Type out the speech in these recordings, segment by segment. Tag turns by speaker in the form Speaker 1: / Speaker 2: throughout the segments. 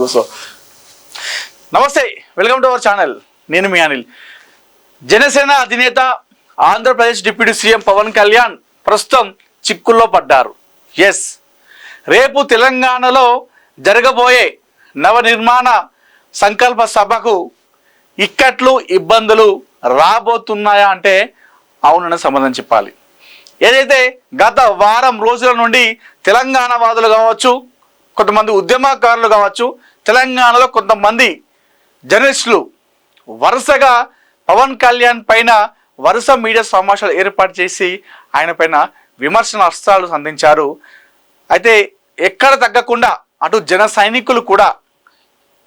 Speaker 1: కూర్చో. నమస్తే, welcome to our channel. నేను మీ అనిల్. జనసేన అధినేత ఆంధ్రప్రదేశ్ డిప్యూటీ సీఎం పవన్ కళ్యాణ్ ప్రస్తుతం చిక్కుల్లో పడ్డారు. ఎస్, రేపు తెలంగాణలో జరగబోయే నవనిర్మాణ సంకల్ప సభకు ఇక్కట్లు ఇబ్బందులు రాబోతున్నాయా అంటే అవునని సమాధానం చెప్పాలి. ఏదైతే గత వారం రోజుల నుండి తెలంగాణ వాదులు కావచ్చు, కొంతమంది ఉద్యమకారులు కావచ్చు, తెలంగాణలో కొంతమంది జర్నలిస్టులు వరుసగా పవన్ కళ్యాణ్ పైన వరుస మీడియా సమావేశాలు ఏర్పాటు చేసి ఆయన పైన విమర్శన అస్త్రాలు సంధించారు. అయితే ఎక్కడ తగ్గకుండా అటు జన సైనికులు కూడా,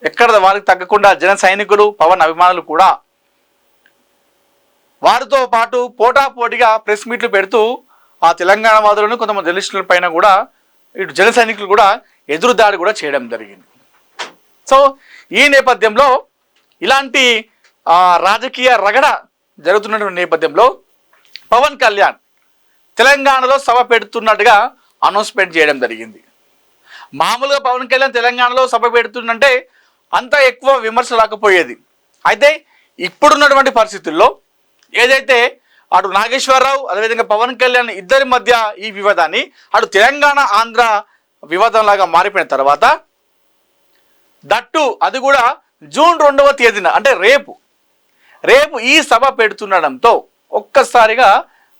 Speaker 1: ఎక్కడ వారికి తగ్గకుండా జన సైనికులు పవన్ అభిమానులు కూడా వారితో పాటు పోటాపోటీగా ప్రెస్ మీట్లు పెడుతూ ఆ తెలంగాణ వాదులను కొంతమంది జర్నలిస్టుల పైన కూడా ఇటు జన సైనికులు కూడా ఎదురుదాడి కూడా చేయడం జరిగింది. సో ఈ నేపథ్యంలో ఇలాంటి రాజకీయ రగడ జరుగుతున్నటువంటి నేపథ్యంలో పవన్ కళ్యాణ్ తెలంగాణలో సభ పెడుతున్నట్టుగా అనౌన్స్మెంట్ చేయడం జరిగింది. మామూలుగా పవన్ కళ్యాణ్ తెలంగాణలో సభ పెడుతుందంటే అంత ఎక్కువ విమర్శ రాకపోయేది. అయితే ఇప్పుడున్నటువంటి పరిస్థితుల్లో ఏదైతే అటు నాగేశ్వరరావు అదేవిధంగా పవన్ కళ్యాణ్ ఇద్దరి మధ్య ఈ వివాదాన్ని అటు తెలంగాణ ఆంధ్ర వివాదంలాగా మారిపోయిన తర్వాత దట్టు అది కూడా జూన్ 2వ తేదీన అంటే రేపు ఈ సభ పెడుతుండడంతో ఒక్కసారిగా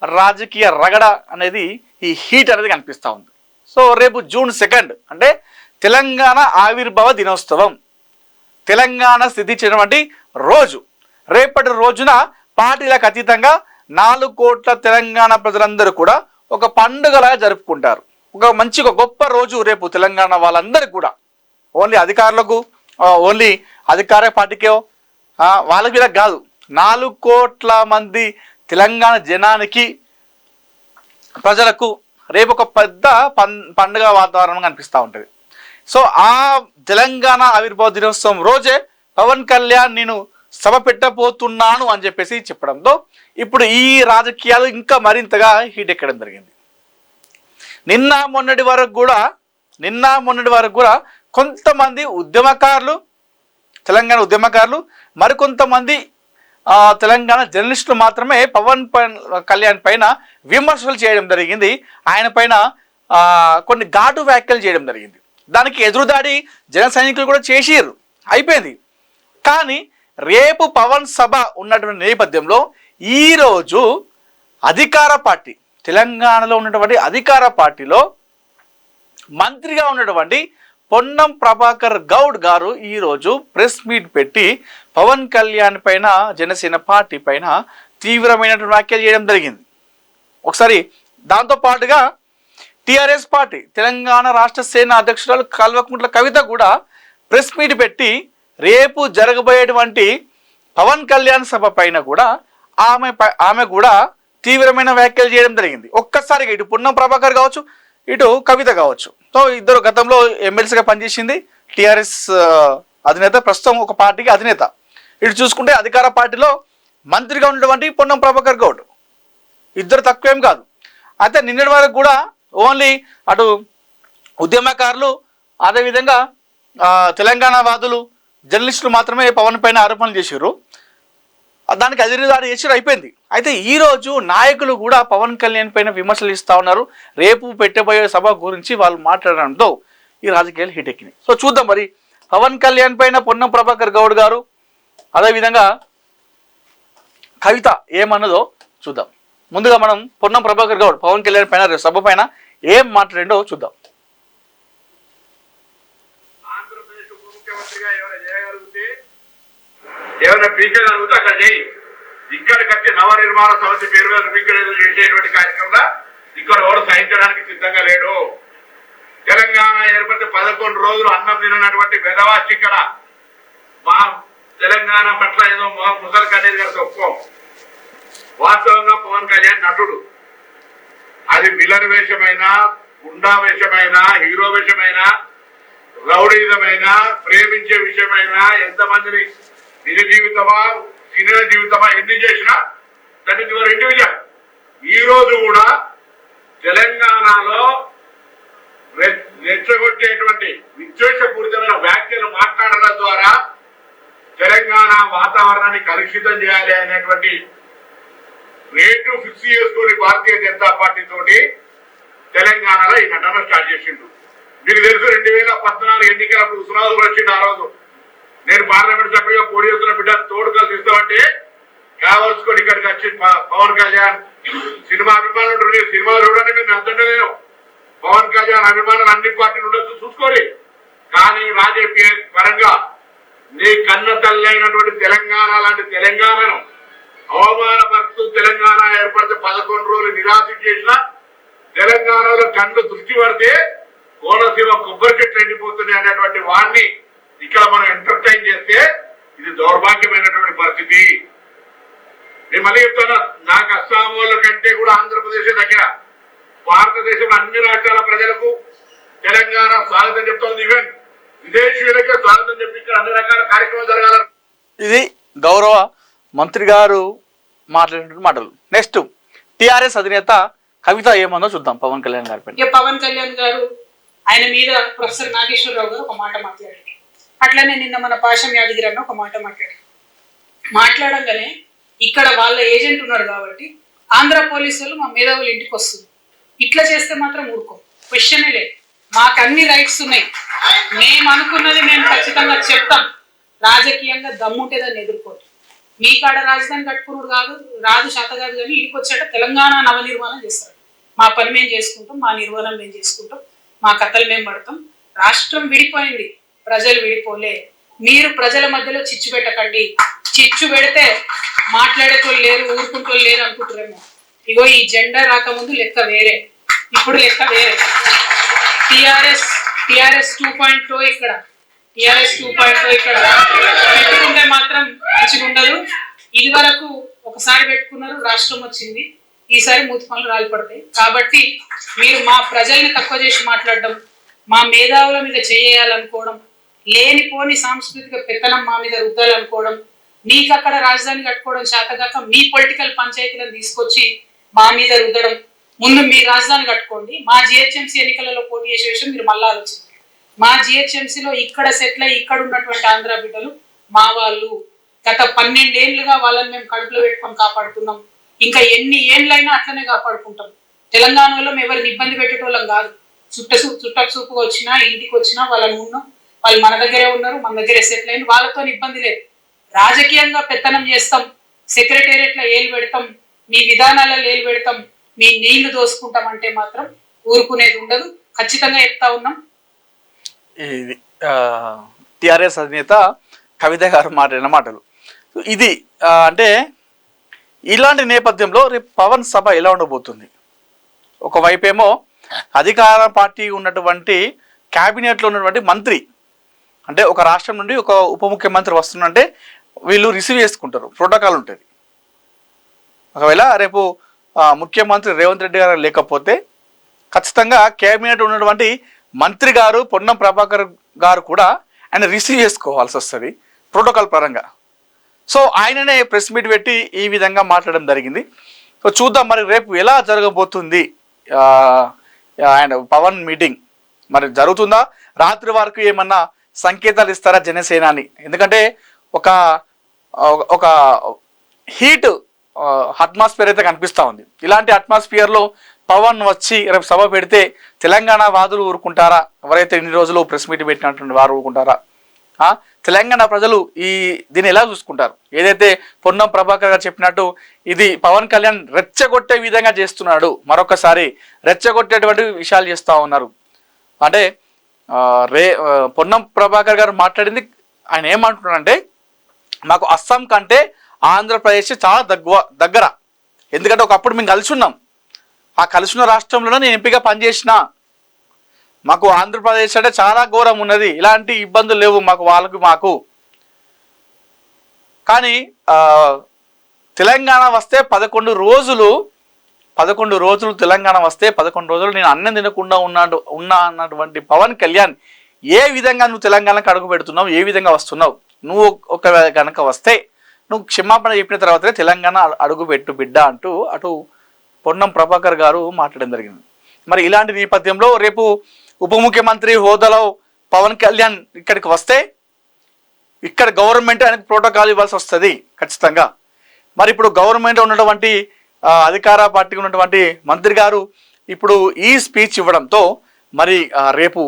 Speaker 1: రాజకీయ రగడ అనేది ఈ హీట్ అనేది కనిపిస్తూ ఉంది. సో రేపు జూన్ 2 అంటే తెలంగాణ ఆవిర్భావ దినోత్సవం, తెలంగాణ స్థితించినటువంటి రోజు. రేపటి రోజున పార్టీలకు అతీతంగా 4 కోట్ల తెలంగాణ ప్రజలందరూ కూడా ఒక పండుగలాగా జరుపుకుంటారు. ఒక గొప్ప రోజు రేపు తెలంగాణ వాళ్ళందరికీ కూడా, ఓన్లీ అధికారులకు, ఓన్లీ అధికార పార్టీకే వాళ్ళకి ఇలా కాదు, 4 కోట్ల మంది తెలంగాణ జనానికి ప్రజలకు రేపు ఒక పెద్ద పండుగ వాతావరణం కనిపిస్తూ ఉంటుంది. సో ఆ తెలంగాణ ఆవిర్భావ దినోత్సవం రోజే పవన్ కళ్యాణ్ నేను సభ పెట్టబోతున్నాను అని చెప్పేసి చెప్పడంతో ఇప్పుడు ఈ రాజకీయాలు ఇంకా మరింతగా హీట్ ఎక్కడం జరిగింది. నిన్న మొన్నటి వరకు కూడా కొంతమంది ఉద్యమకారులు, తెలంగాణ ఉద్యమకారులు, మరికొంతమంది తెలంగాణ జర్నలిస్టులు మాత్రమే పవన్ కళ్యాణ్ పైన విమర్శలు చేయడం జరిగింది. ఆయన పైన కొన్ని ఘాటు వ్యాఖ్యలు చేయడం జరిగింది. దానికి ఎదురుదాడి జన సైనికులు కూడా చేసిర్రు, అయిపోయింది. కానీ రేపు పవన్ సభ ఉన్నటువంటి నేపథ్యంలో ఈరోజు అధికార పార్టీ, తెలంగాణలో ఉన్నటువంటి అధికార పార్టీలో మంత్రిగా ఉన్నటువంటి పొన్నం ప్రభాకర్ గౌడ్ గారు ఈరోజు ప్రెస్ మీట్ పెట్టి పవన్ కళ్యాణ్ పైన, జనసేన పార్టీ పైన తీవ్రమైనటువంటి వ్యాఖ్యలు చేయడం జరిగింది. ఒకసారి దాంతో పాటుగా టిఆర్ఎస్ పార్టీ తెలంగాణ రాష్ట్ర సేన అధ్యక్షురాలు కల్వకుంట్ల కవిత కూడా ప్రెస్ మీట్ పెట్టి రేపు జరగబోయేటువంటి పవన్ కళ్యాణ్ సభ పైన కూడా ఆమె కూడా తీవ్రమైన వ్యాఖ్యలు చేయడం జరిగింది. ఒక్కసారిగా ఇటు పొన్నం ప్రభాకర్ కావచ్చు, ఇటు కవిత కావచ్చు. సో ఇద్దరు గతంలో ఎమ్మెల్సీగా పనిచేసింది. టిఆర్ఎస్ అధినేత, ప్రస్తుతం ఒక పార్టీకి అధినేత. ఇటు చూసుకుంటే అధికార పార్టీలో మంత్రిగా ఉన్నటువంటి పొన్నం ప్రభాకర్ గౌడ్, ఇద్దరు తక్కువేం కాదు. అయితే నిన్నటి వరకు కూడా ఓన్లీ అటు ఉద్యమకారులు, అదేవిధంగా తెలంగాణ వాదులు, జర్నలిస్టులు మాత్రమే పవన్ పైన ఆరోపణలు చేశారు. దానికి ఎదురుదాడి చేసారు, అయిపోయింది. అయితే ఈరోజు నాయకులు కూడా పవన్ కళ్యాణ్ పైన విమర్శలు ఇస్తూ ఉన్నారు. రేపు పెట్టబోయే సభ గురించి వాళ్ళు మాట్లాడడంతో ఈ రాజకీయాలు హిట్ ఎక్కినాయి. సో చూద్దాం మరి పవన్ కళ్యాణ్ పైన పొన్నం ప్రభాకర్ గౌడ్ గారు, అదేవిధంగా కవిత ఏమన్నదో చూద్దాం. ముందుగా మనం పొన్నం ప్రభాకర్ గౌడ్ పవన్ కళ్యాణ్ పైన సభ పైన ఏం మాట్లాడిండో చూద్దాం.
Speaker 2: ఏమైనా పీకేదనుకుంటే అక్కడ చేయి. ఇక్కడికి వచ్చి నవనిర్మాణ సంస్థ పేరు మీద పీకేది చేసేటువంటి కార్యక్రమంలో ఇక్కడ ఎవరు సహించడానికి సిద్ధంగా లేడు. తెలంగాణ ఏర్పడితే 11 రోజులు అన్నం తినటువంటి వెధవాచి ఇక్కడ మా తెలంగాణ పట్ల ఏదో ముసలి కన్నీరు గారికి ఒప్పుకోం. వాస్తవంగా పవన్ కళ్యాణ్ నటుడు, అది విలన్ వేషమైనా, గుండా వేషమైనా, హీరో వేషమైనా, రౌడీజమైన, ప్రేమించే విషయమైనా, ఎంతమందిని నిజ జీవితమా సినిమా జీవితమా ఎన్ని చేసినా దట్ ఇస్ యువర్ ఇండివిజువల్. ఈ రోజు కూడా తెలంగాణలో రెచ్చగొట్టేటువంటి విద్వేషపూరితమైన వ్యాఖ్యలు మాట్లాడడం ద్వారా తెలంగాణ వాతావరణాన్ని కలుషితం చేయాలి అనేటువంటి రేటు ఫిక్స్ చేసుకుని భారతీయ జనతా పార్టీ తోటి తెలంగాణలో ఈ నటన స్టార్ట్ చేసిండు. మీకు తెలుసు 2014 ఎన్నికలప్పుడు ఉస్మానాబాద్ వచ్చిండు. ఆ రోజు నేను పార్లమెంట్ సభ్యుడిగా పోటీ చేస్తున్న బిడ్డ తోడు కలిసి ఇస్తామంటే కావాల్సుకొని ఇక్కడికి వచ్చి పవన్ కళ్యాణ్ సినిమా అభిమానులు ఉంటుంది, సినిమా చూడండి మీరు నచ్చలేదు. పవన్ కళ్యాణ్ అభిమానులు అన్ని పార్టీలు ఉండొచ్చు చూసుకోండి, కానీ రాజకీయ పరంగా నీ కన్న తల్లి అయినటువంటి తెలంగాణ లాంటి తెలంగాణను అవమానపరుస్తూ తెలంగాణ ఏర్పడితే 11 రోజులు నిరాశ చేసిన తెలంగాణలో కళ్ళు దృష్టి పడితే కోనసీమ కొబ్బరి చెట్లు ఎండిపోతుంది అనేటువంటి వాడిని ఇక్కడ మనం ఎంటర్టైన్ చేస్తే ఇది దౌర్భాగ్యమైనటువంటి పరిస్థితి. నేను మళ్ళీ చెప్తున్నా, నాకు అస్సాం వాళ్ళ కంటే కూడా ఆంధ్రప్రదేశ్ దగ్గర భారతదేశంలో అన్ని రాష్ట్రాల ప్రజలకు తెలంగాణ స్వాగతం చెప్తోంది. ఈవెన్ విదేశీయులకే స్వాగతం చెప్పి ఇక్కడ అన్ని రకాల కార్యక్రమాలు జరగాల.
Speaker 1: ఇది గౌరవ మంత్రి గారు మాట్లాడిన మాటలు. నెక్స్ట్ టిఆర్ఎస్ అధినేత కవిత ఏమన్నా చూద్దాం పవన్ కళ్యాణ్ గారి పైన.
Speaker 3: పవన్ కళ్యాణ్ గారు ఆయన మీద ప్రొఫెసర్ నాగేశ్వరరావు గారు ఒక మాట మాట్లాడారు. అట్లనే నిన్న మన పాషం యాదగిరి అన్న ఒక మాట మాట్లాడంగానే ఇక్కడ వాళ్ళ ఏజెంట్ ఉన్నాడు కాబట్టి ఆంధ్ర పోలీసులు మా మేధావులు ఇంటికి వస్తుంది. ఇట్లా చేస్తే మాత్రం ఊరుకో, క్వశ్చనే లేదు. మాకు అన్ని రైట్స్ ఉన్నాయి, మేము అనుకున్నది మేము ఖచ్చితంగా చెప్తాం. రాజకీయంగా దమ్ముంటే దాన్ని ఎదుర్కోదు. మీ కాడ రాజధాని కట్టుకున్నాడు రాదు శాత కాదు, కానీ ఇడికి వచ్చాక తెలంగాణ నవనిర్మాణం చేస్తారు. మా పని మేము చేసుకుంటాం, మా నిర్మాణం మేము చేసుకుంటాం, మా కథలు మేము పడతాం. రాష్ట్రం విడిపోయింది, ప్రజలు విడిపోలే. మీరు ప్రజల మధ్యలో చిచ్చు పెట్టకండి. చిచ్చు పెడితే మాట్లాడేటోళ్ళు లేరు, ఊరుకుంటోళ్ళు లేరు అనుకుంటారేమో. ఇగో ఈ జెండా రాకముందు లెక్క వేరే, ఇప్పుడు లెక్క వేరే. టిఆర్ఎస్ 2.0 ఇక్కడ, టిఆర్ఎస్ 2.0 ఇక్కడ పెట్టుకుంటే మాత్రం మంచిగా ఉండదు. ఇది వరకు ఒకసారి పెట్టుకున్నారు, రాష్ట్రం వచ్చింది. ఈసారి మూతి పనులు రాలిపడతాయి. కాబట్టి మీరు మా ప్రజల్ని తక్కువ చేసి మాట్లాడడం, మా మేధావుల మీద చేయాలనుకోవడం, లేనిపోని సాంస్కృతిక పెత్తనం మా మీద రుద్దాలనుకోవడం, మీకు అక్కడ రాజధాని కట్టుకోవడం చేతగాక మీ పొలిటికల్ పంచాయతీలను తీసుకొచ్చి మా మీద రుద్దడం. ముందు మీ రాజధాని కట్టుకోండి. మా జిహెచ్ఎంసీ ఎన్నికలలో పోటీ చేసే విషయం మీరు మళ్ళా ఆలోచించండి. మా జిహెచ్ఎంసీలో ఇక్కడ సెటిల్ అయ్యి ఇక్కడ ఉన్నటువంటి ఆంధ్ర బిడ్డలు మా వాళ్ళు. గత 12 ఏళ్లుగా వాళ్ళని మేము కడుపులో పెట్టుకొని కాపాడుతున్నాం. ఇంకా ఎన్ని ఏళ్ళైనా అట్లనే కాపాడుకుంటాం. తెలంగాణలో మేము ఎవరిని ఇబ్బంది పెట్టేటోళ్ళం కాదు. చుట్టపు చూపుగా వచ్చినా, ఇంటికి వచ్చినా వాళ్ళని ఉన్నాం. వాళ్ళు మన దగ్గరే ఉన్నారు, మన దగ్గరే సెటిల్ అయిన, వాళ్ళతో ఇబ్బంది లేదు. రాజకీయంగా పెత్తనం చేస్తాం, సెక్రటేరియట్లో ఏలు పెడతాం, మీ విధానాలలో ఏలు పెడతాం, మీ నీళ్లు దోసుకుంటాం అంటే మాత్రం ఊరుకునేది ఉండదు. ఖచ్చితంగా చెప్తా ఉన్నాం.
Speaker 1: ఇది టిఆర్ఎస్ అధినేత కవిత గారు మాట్లాడిన మాటలు. ఇది అంటే ఇలాంటి నేపథ్యంలో రేపు పవన్ సభ ఎలా ఉండబోతుంది? ఒకవైపేమో అధికార పార్టీ ఉన్నటువంటి క్యాబినెట్లో ఉన్నటువంటి మంత్రి, అంటే ఒక రాష్ట్రం నుండి ఒక ఉప ముఖ్యమంత్రి వస్తున్నంటే వీళ్ళు రిసీవ్ చేసుకుంటారు, ప్రోటోకాల్ ఉంటుంది. ఒకవేళ రేపు ముఖ్యమంత్రి రేవంత్ రెడ్డి గారు లేకపోతే ఖచ్చితంగా క్యాబినెట్ ఉన్నటువంటి మంత్రి గారు పొన్నం ప్రభాకర్ గారు కూడా ఆయన రిసీవ్ చేసుకోవాల్సి వస్తుంది ప్రోటోకాల్ పరంగా. సో ఆయననే ప్రెస్ మీట్ పెట్టి ఈ విధంగా మాట్లాడడం జరిగింది. సో చూద్దాం మరి రేపు ఎలా జరగబోతుంది ఆయన పవన్ మీటింగ్. మరి జరుగుతుందా? రాత్రి వరకు ఏమన్నా సంకేతాలు ఇస్తారా జనసేనాని? ఎందుకంటే ఒక హీట్ అట్మాస్ఫియర్ అయితే కనిపిస్తూ ఉంది. ఇలాంటి అట్మాస్ఫియర్లో పవన్ వచ్చి రేపు సభ పెడితే తెలంగాణ వాదులు ఊరుకుంటారా? ఎవరైతే ఇన్ని రోజులు ప్రెస్ మీట్ పెట్టినటువంటి వారు ఊరుకుంటారా? తెలంగాణ ప్రజలు దీన్ని ఎలా చూసుకుంటారు? ఏదైతే పొన్నం ప్రభాకర్ గారు చెప్పినట్టు ఇది పవన్ కళ్యాణ్ రెచ్చగొట్టే విధంగా చేస్తున్నాడు, మరొకసారి రెచ్చగొట్టేటువంటి విషయాలు చేస్తూ ఉన్నారు. అంటే పొన్నం ప్రభాకర్ గారు మాట్లాడింది, ఆయన ఏమంటున్నారంటే మాకు అస్సాం కంటే ఆంధ్రప్రదేశ్ చాలా దగ్గర. ఎందుకంటే ఒకప్పుడు మేము కలిసి ఉన్నాం, ఆ కలిసి ఉన్న రాష్ట్రంలోనే నేను ఎంపీగా పనిచేసిన. మాకు ఆంధ్రప్రదేశ్ అంటే చాలా ఘోరం ఉన్నది, ఇలాంటి ఇబ్బందులు లేవు మాకు. కానీ తెలంగాణ వస్తే 11 రోజులు తెలంగాణ వస్తే 11 రోజులు నేను అన్నం తినకుండా ఉన్నా అన్నటువంటి పవన్ కళ్యాణ్ ఏ విధంగా నువ్వు తెలంగాణకు అడుగు పెడుతున్నావు, ఏ విధంగా వస్తున్నావు? నువ్వు ఒక కనుక వస్తే నువ్వు క్షమాపణ చెప్పిన తర్వాతనే తెలంగాణ అడుగు పెట్టు బిడ్డ అంటూ అటు పొన్నం ప్రభాకర్ గారు మాట్లాడడం జరిగింది. మరి ఇలాంటి నేపథ్యంలో రేపు ఉప ముఖ్యమంత్రి హోదాలో పవన్ కళ్యాణ్ ఇక్కడికి వస్తే ఇక్కడ గవర్నమెంట్ ఆయనకు ప్రోటోకాల్ ఇవ్వాల్సి వస్తుంది ఖచ్చితంగా. మరి ఇప్పుడు గవర్నమెంట్ ఉన్నటువంటి అధికార పార్టీకి ఉన్నటువంటి మంత్రి గారు ఇప్పుడు ఈ స్పీచ్ ఇవ్వడంతో మరి రేపు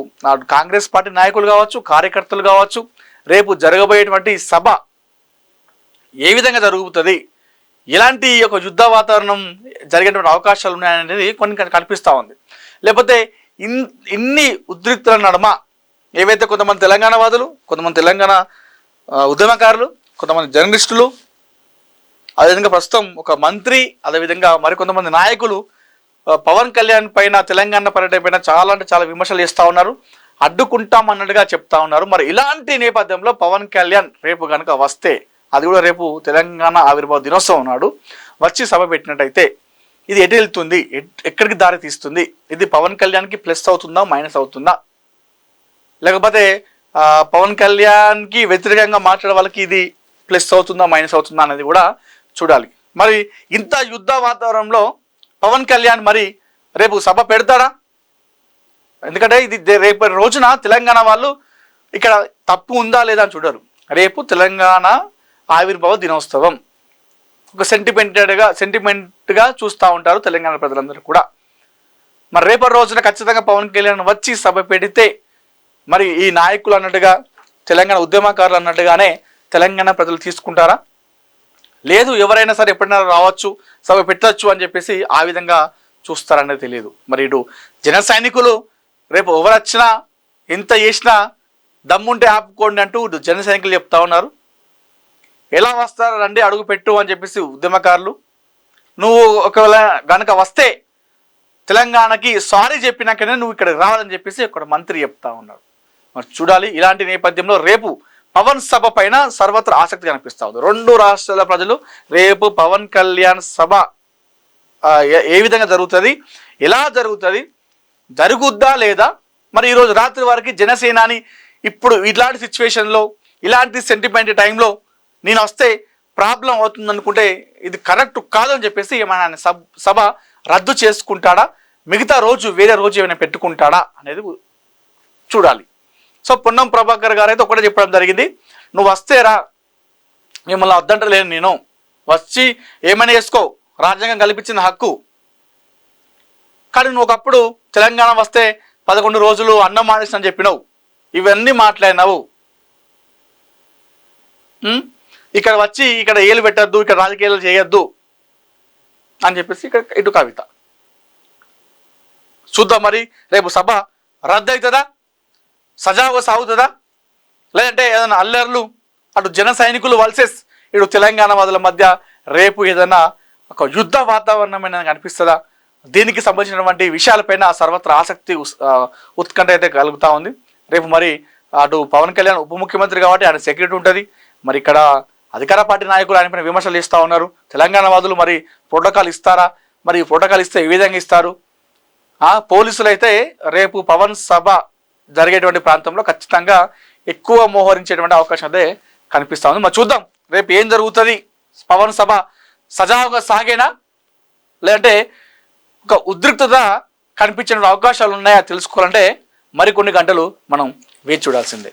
Speaker 1: కాంగ్రెస్ పార్టీ నాయకులు కావచ్చు, కార్యకర్తలు కావచ్చు, రేపు జరగబోయేటువంటి సభ ఏ విధంగా జరుగుతుంది, ఎలాంటి ఒక యుద్ధ వాతావరణం జరిగేటువంటి అవకాశాలు ఉన్నాయనేది కొన్ని కనిపిస్తూ ఉంది. లేకపోతే ఇన్ని ఉద్రిక్తుల నడుమ ఏవైతే కొంతమంది తెలంగాణ వాదులు, కొంతమంది తెలంగాణ ఉద్యమకారులు, కొంతమంది జర్నలిస్టులు, అదేవిధంగా ప్రస్తుతం ఒక మంత్రి, అదేవిధంగా మరికొంతమంది నాయకులు పవన్ కళ్యాణ్ పైన, తెలంగాణ పర్యటన పైన చాలా అంటే చాలా విమర్శలు చేస్తూ ఉన్నారు, అడ్డుకుంటామన్నట్టుగా చెప్తా ఉన్నారు. మరి ఇలాంటి నేపథ్యంలో పవన్ కళ్యాణ్ రేపు కనుక వస్తే, అది కూడా రేపు తెలంగాణ ఆవిర్భావ దినోత్సవం నాడు వచ్చి సభ పెట్టినట్టయితే ఇది ఎటు వెళ్తుంది, ఎక్కడికి దారి తీస్తుంది, ఇది పవన్ కళ్యాణ్కి ప్లస్ అవుతుందా మైనస్ అవుతుందా, లేకపోతే పవన్ కళ్యాణ్కి వ్యతిరేకంగా మాట్లాడే వాళ్ళకి ఇది ప్లస్ అవుతుందా మైనస్ అవుతుందా అనేది కూడా చూడాలి. మరి ఇంత యుద్ధ వాతావరణంలో పవన్ కళ్యాణ్ మరి రేపు సభ పెడతాడా? ఎందుకంటే ఇది రేపటి రోజున తెలంగాణ వాళ్ళు ఇక్కడ తప్పు ఉందా లేదా అని చూడరు. రేపు తెలంగాణ ఆవిర్భావ దినోత్సవం ఒక సెంటిమెంట్గా చూస్తూ ఉంటారు తెలంగాణ ప్రజలందరూ కూడా. మరి రేపటి రోజున ఖచ్చితంగా పవన్ కళ్యాణ్ వచ్చి సభ పెడితే మరి ఈ నాయకులు అన్నట్టుగా, తెలంగాణ ఉద్యమకారులు అన్నట్టుగానే తెలంగాణ ప్రజలు తీసుకుంటారా? లేదు, ఎవరైనా సరే ఎప్పుడైనా రావచ్చు, సభ పెట్టచ్చు అని చెప్పేసి ఆ విధంగా చూస్తారనేది తెలియదు. మరి ఇటు జన సైనికులు రేపు ఎవరు వచ్చినా ఎంత చేసినా దమ్ముంటే ఆపుకోండి అంటూ జన సైనికులు చెప్తా ఉన్నారు. ఎలా వస్తారు రండి అడుగు పెట్టు అని చెప్పేసి ఉద్యమకారులు, నువ్వు ఒకవేళ గనక వస్తే తెలంగాణకి సారీ చెప్పినాకనే నువ్వు ఇక్కడికి రావాలని చెప్పేసి ఇక్కడ మంత్రి చెప్తా ఉన్నారు. మరి చూడాలి. ఇలాంటి నేపథ్యంలో రేపు పవన్ సభ పైన సర్వత్రా ఆసక్తి కనిపిస్తూ ఉంది. రెండు రాష్ట్రాల ప్రజలు రేపు పవన్ కళ్యాణ్ సభ ఏ విధంగా జరుగుతుంది, ఎలా జరుగుతుంది, జరుగుద్దా లేదా, మరి ఈరోజు రాత్రి వరకు జనసేనాని ఇప్పుడు ఇలాంటి సిచ్యువేషన్లో, ఇలాంటి సెంటిమెంట్ టైంలో నేను వస్తే ప్రాబ్లం అవుతుంది అనుకుంటే ఇది కరెక్ట్ కాదని చెప్పేసి ఏమైనా సభ రద్దు చేసుకుంటాడా, మిగతా రోజు వేరే రోజు ఏమైనా పెట్టుకుంటాడా అనేది చూడాలి. సో పొన్నం ప్రభాకర్ గారు అయితే ఒకటే చెప్పడం జరిగింది, నువ్వు వస్తేరా, మిమ్మల్ని వద్దంటలేను, నేను వచ్చి ఏమైనా చేసుకో, రాజ్యాంగం కల్పించిన హక్కు, కానీ నువ్వు ఒకప్పుడు తెలంగాణ వస్తే 11 రోజులు అన్నం మానేసిన చెప్పినావు, ఇవన్నీ మాట్లాడినావు, ఇక్కడ వచ్చి ఇక్కడ ఏలు పెట్టద్దు, ఇక్కడ రాజకీయాలు చేయొద్దు అని చెప్పేసి ఇక్కడ ఇటు కవిత. చూద్దాం మరి రేపు సభ రద్దు అవుతుందా, సజావుగా సాగుతుందా, లేదంటే ఏదైనా అల్లర్లు అటు జన సైనికులు వర్సెస్ ఇటు తెలంగాణ వాదుల మధ్య రేపు ఏదైనా ఒక యుద్ధ వాతావరణం అనేది కనిపిస్తుందా? దీనికి సంబంధించినటువంటి విషయాలపైన సర్వత్రా ఆసక్తి ఉత్కంఠ అయితే కలుగుతూ ఉంది. రేపు మరి అటు పవన్ కళ్యాణ్ ఉప ముఖ్యమంత్రి కాబట్టి ఆయన సెక్యూరిటీ ఉంటుంది, మరి ఇక్కడ అధికార పార్టీ నాయకులు ఆయన పైన విమర్శలు ఇస్తూ ఉన్నారు. తెలంగాణ వాదులు మరి ప్రోటోకాల్ ఇస్తారా, మరి ప్రోటోకాల్ ఇస్తే ఏ విధంగా ఇస్తారు? పోలీసులు అయితే రేపు పవన్ సభ జరిగేటువంటి ప్రాంతంలో ఖచ్చితంగా ఎక్కువ మోహరించేటువంటి అవకాశం అయితే కనిపిస్తూ ఉంది. మరి చూద్దాం రేపు ఏం జరుగుతుంది, పవన్ సభ సజావుగా సాగేనా, లేదంటే ఒక ఉద్రిక్తత కనిపించే అవకాశాలు ఉన్నాయా తెలుసుకోవాలంటే మరికొన్ని గంటలు మనం వేచి చూడాల్సిందే.